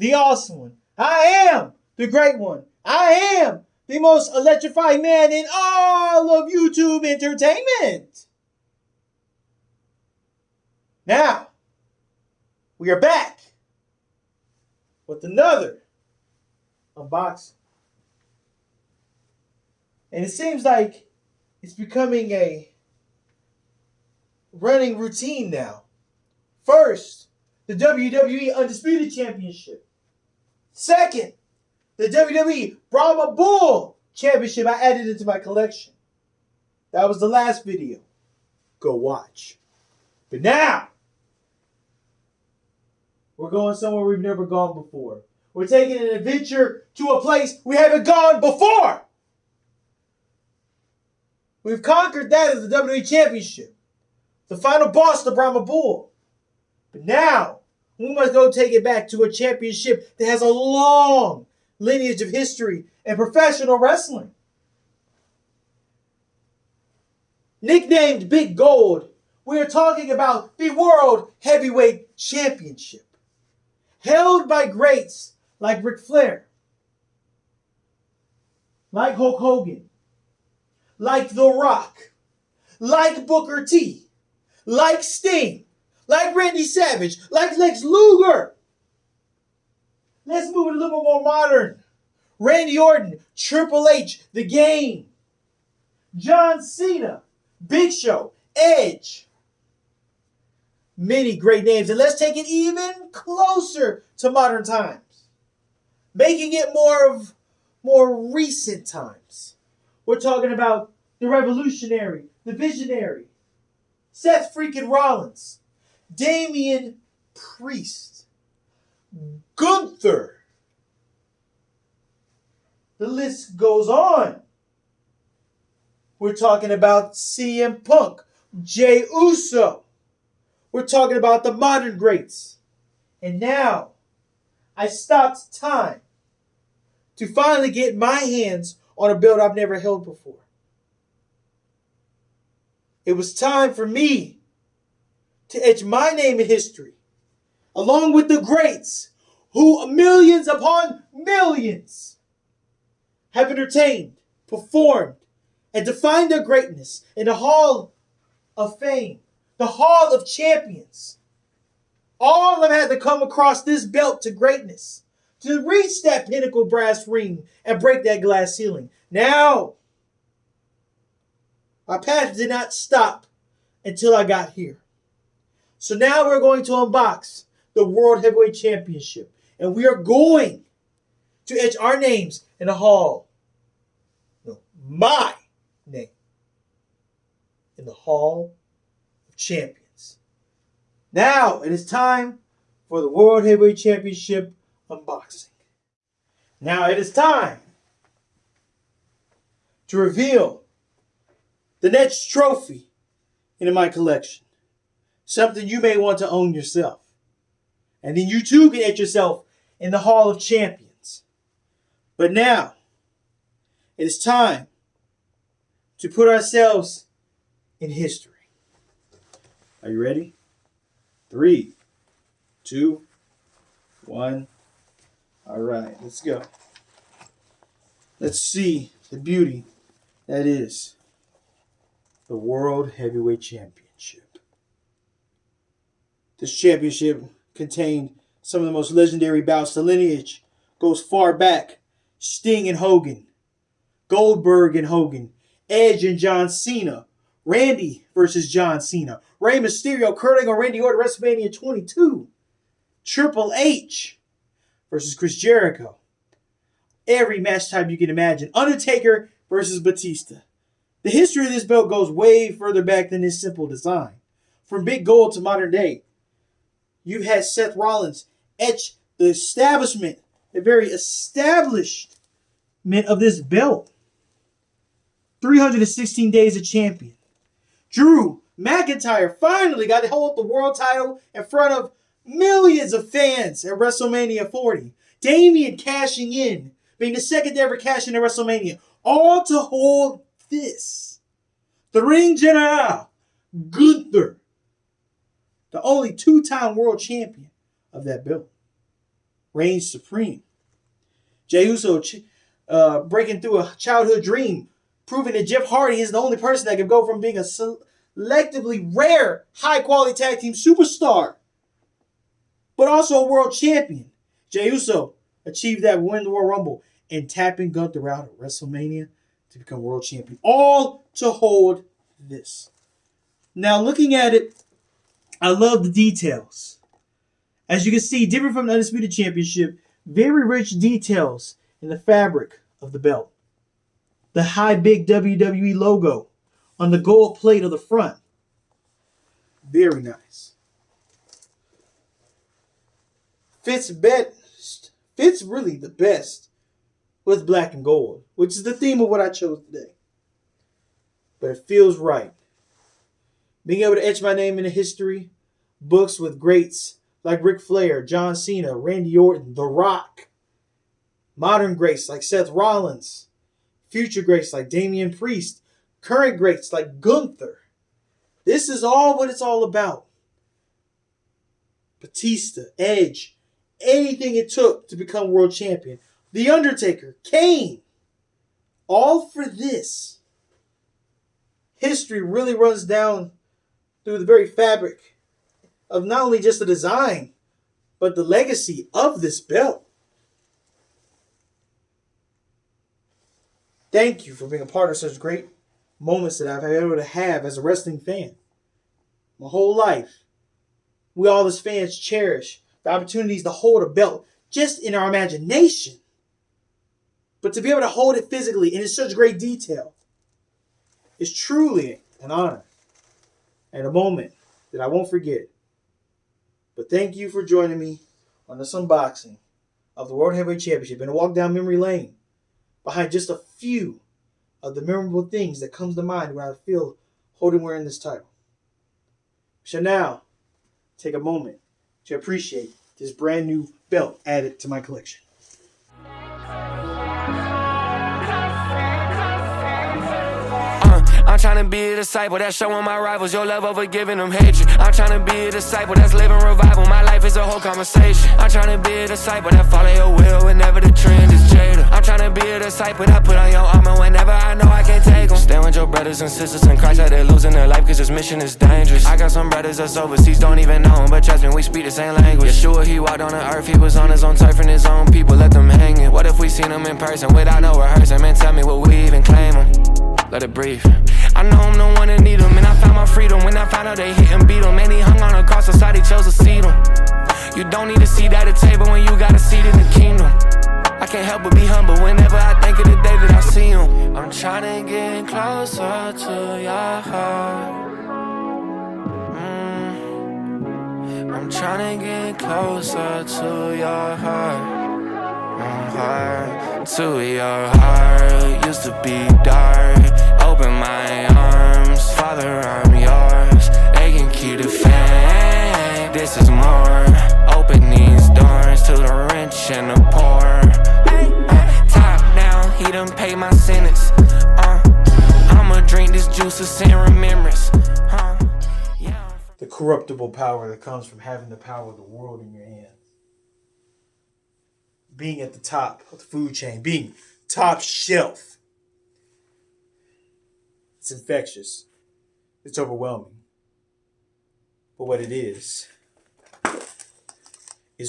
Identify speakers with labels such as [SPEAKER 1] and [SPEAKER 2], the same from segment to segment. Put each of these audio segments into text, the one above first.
[SPEAKER 1] the awesome one. I am the great one. I am the most electrifying man in all of YouTube entertainment. Now, we are back with another unboxing. And it seems like it's becoming a running routine now. First, the WWE Undisputed Championship. Second, the WWE Brahma Bull Championship. I added it to my collection. That was the last video. Go watch. But now, we're going somewhere we've never gone before. We're taking an adventure to a place we haven't gone before. We've conquered that as the WWE Championship. The final boss, the Brahma Bull. But now, we must go take it back to a championship that has a long lineage of history and professional wrestling. Nicknamed Big Gold, we are talking about the World Heavyweight Championship. Held by greats like Ric Flair, like Hulk Hogan, like The Rock, like Booker T, like Sting, like Randy Savage, like Lex Luger. Let's move it a little more modern. Randy Orton, Triple H, The Game, John Cena, Big Show, Edge. Many great names. And let's take it even closer to modern times, making it more recent times. We're talking about the Revolutionary, the Visionary, Seth freaking Rollins, Damian Priest, Gunther. The list goes on. We're talking about CM Punk, Jey Uso. We're talking about the modern greats. And now, I stopped time to finally get my hands on a belt I've never held before. It was time for me to etch my name in history, along with the greats who millions upon millions have entertained, performed, and defined their greatness in the Hall of Fame, the Hall of Champions. All of them had to come across this belt to greatness, to reach that pinnacle brass ring and break that glass ceiling. Now, my path did not stop until I got here. So now we're going to unbox the World Heavyweight Championship. And we are going to etch our names in the Hall. No, my name. In the Hall of Champions. Now it is time for the World Heavyweight Championship unboxing. Now it is time to reveal the next trophy in my collection. Something you may want to own yourself. And then you too can etch yourself in the Hall of Champions. But now, it is time to put ourselves in history. Are you ready? 3, 2, 1. All right, let's go. Let's see the beauty that is the World Heavyweight Championship. This championship contained some of the most legendary bouts. The lineage goes far back. Sting and Hogan, Goldberg and Hogan, Edge and John Cena, Randy versus John Cena, Rey Mysterio, Kurt Angle, Randy Orton, WrestleMania 22, Triple H versus Chris Jericho. Every match type you can imagine. Undertaker versus Batista. The history of this belt goes way further back than this simple design. From Big Gold to modern day, you've had Seth Rollins etch the establishment, the very establishment of this belt. 316 days a champion. Drew McIntyre finally got to hold the world title in front of millions of fans at WrestleMania 40. Damian cashing in, being the second to ever cash in at WrestleMania. All to hold this. The ring general, Gunther, the only two-time world champion of that belt. reigns supreme. Jey Uso breaking through a childhood dream, proving that Jeff Hardy is the only person that can go from being a selectively rare, high-quality tag team superstar, but also a world champion. Jey Uso achieved that win the Royal Rumble and tapping Gunther out at WrestleMania to become world champion. All to hold this. Now, looking at it, I love the details. As you can see, different from the Undisputed Championship, very rich details in the fabric of the belt. The high big WWE logo on the gold plate of the front. Very nice. Fits really the best with black and gold, which is the theme of what I chose today. But it feels right. Being able to etch my name into history books with greats like Ric Flair, John Cena, Randy Orton, The Rock. Modern greats like Seth Rollins. Future greats like Damian Priest. Current greats like Gunther. This is all what it's all about. Batista, Edge, anything it took to become world champion. The Undertaker, Kane. All for this. History really runs down through the very fabric of not only just the design, but the legacy of this belt. Thank you for being a part of such great moments that I've been able to have as a wrestling fan. My whole life, we all as fans cherish the opportunities to hold a belt just in our imagination. But to be able to hold it physically and in such great detail is truly an honor and a moment that I won't forget. But thank you for joining me on this unboxing of the World Heavyweight Championship and a walk down memory lane behind just a few of the memorable things that comes to mind when I feel holding wearing this title. We shall now take a moment to appreciate this brand new belt added to my collection.
[SPEAKER 2] I'm trying to be a disciple that's showing my rivals your love over giving them hatred. I'm trying to be a disciple that's living revival. My life is a whole conversation. I'm trying to be a disciple that follow your will whenever the trend is jaded. I'm trying to be a disciple that put on your armor whenever I know I can't take them. Stand with your brothers and sisters in Christ, like they're losing their life cause this mission is dangerous. I got some brothers that's overseas, don't even know him, but trust me, we speak the same language. Yeshua, he walked on the earth, he was on his own turf and his own people let them hang it. What if we seen him in person without no rehearsing? Man, tell me, will we even claim him? Let it breathe. I know I'm the one that need him, and I found my freedom when I found out they hit and beat him. And he hung on a cross, society chose to see him. You don't need to see that at the table when you got a seat in the kingdom. I can't help but be humble whenever I think of the day that I see him. I'm trying to get closer to your heart. I'm trying to get closer to your heart. To your heart. Used to be dark. Open my arms, Father, I'm yours. They can keep the fame. This is more. Open these doors to the rich and the poor. Top down, he done paid my sentence. I'ma drink this juice of sin remembrance.
[SPEAKER 1] The corruptible power that comes from having the power of the world in your hands. Being at the top of the food chain. Being top shelf. It's infectious. It's overwhelming. But what it is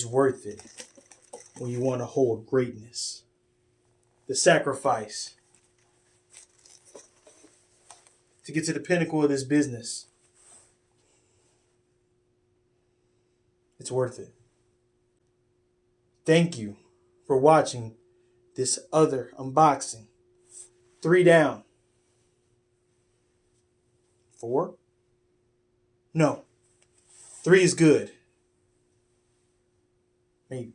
[SPEAKER 1] worth it when you want to hold greatness. The sacrifice to get to the pinnacle of this business. It's worth it. Thank you for watching this other unboxing. 3 down. 4? No. 3 is good. Maybe.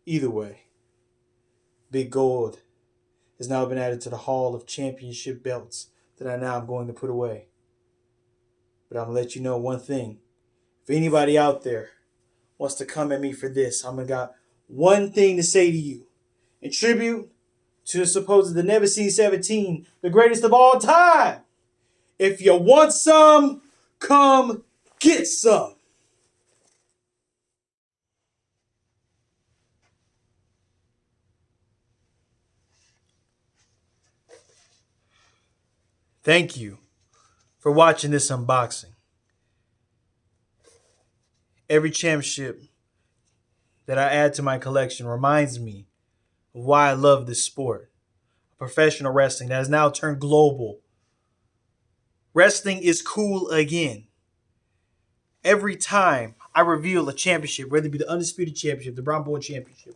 [SPEAKER 1] Either way, Big Gold has now been added to the Hall of Championship belts that I now am going to put away. But I'm going to let you know one thing. If anybody out there wants to come at me for this, I'm going to got one thing to say to you. In tribute to the Never Seen 17, the greatest of all time. If you want some, come get some. Thank you for watching this unboxing. Every championship that I add to my collection reminds me of why I love this sport. Professional wrestling that has now turned global. Wrestling is cool again. Every time I reveal a championship, whether it be the Undisputed Championship, the Brown Boy Championship,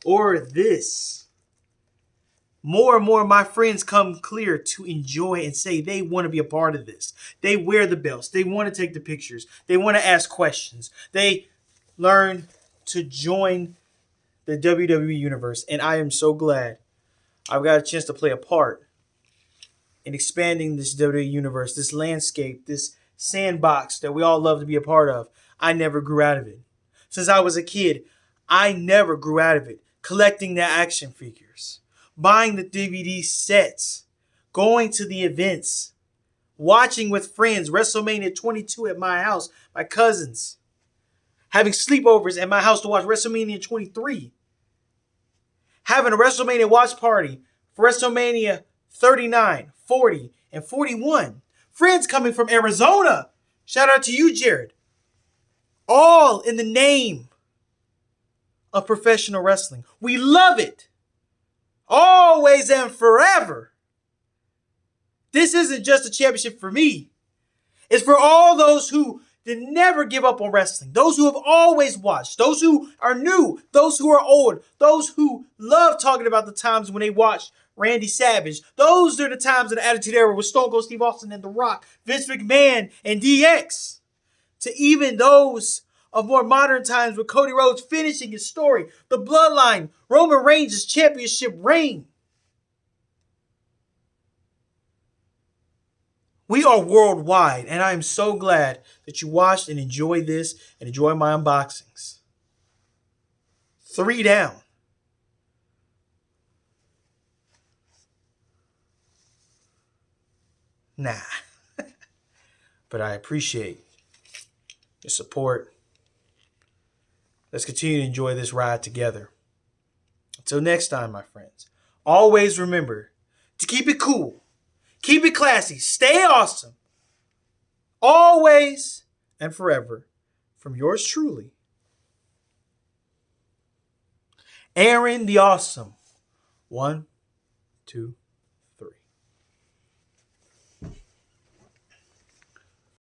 [SPEAKER 1] or this, more and more of my friends come clear to enjoy and say they want to be a part of this. They wear the belts. They want to take the pictures. They want to ask questions. They learn to join the WWE universe. And I am so glad I've got a chance to play a part in expanding this WWE universe, this landscape, this sandbox that we all love to be a part of. I never grew out of it. Since I was a kid, I never grew out of it. Collecting the action figures, buying the DVD sets, going to the events, watching with friends, WrestleMania 22 at my house, my cousins, having sleepovers at my house to watch WrestleMania 23, having a WrestleMania watch party for WrestleMania 39, 40, and 41. Friends coming from Arizona. Shout out to you, Jared. All in the name of professional wrestling. We love it. Always and forever. This isn't just a championship for me. It's for all those who did never give up on wrestling. Those who have always watched. Those who are new. Those who are old. Those who love talking about the times when they watched Randy Savage. Those are the times of the Attitude Era with Stone Cold Steve Austin and The Rock, Vince McMahon and DX. To even those of more modern times with Cody Rhodes finishing his story, the Bloodline, Roman Reigns' championship reign. We are worldwide, and I am so glad that you watched and enjoyed this and enjoy my unboxings. 3 down. Nah. But I appreciate your support. Let's continue to enjoy this ride together. Until next time, my friends, always remember to keep it cool, keep it classy, stay awesome, always and forever, from yours truly, Aaron the Awesome. 1, 2,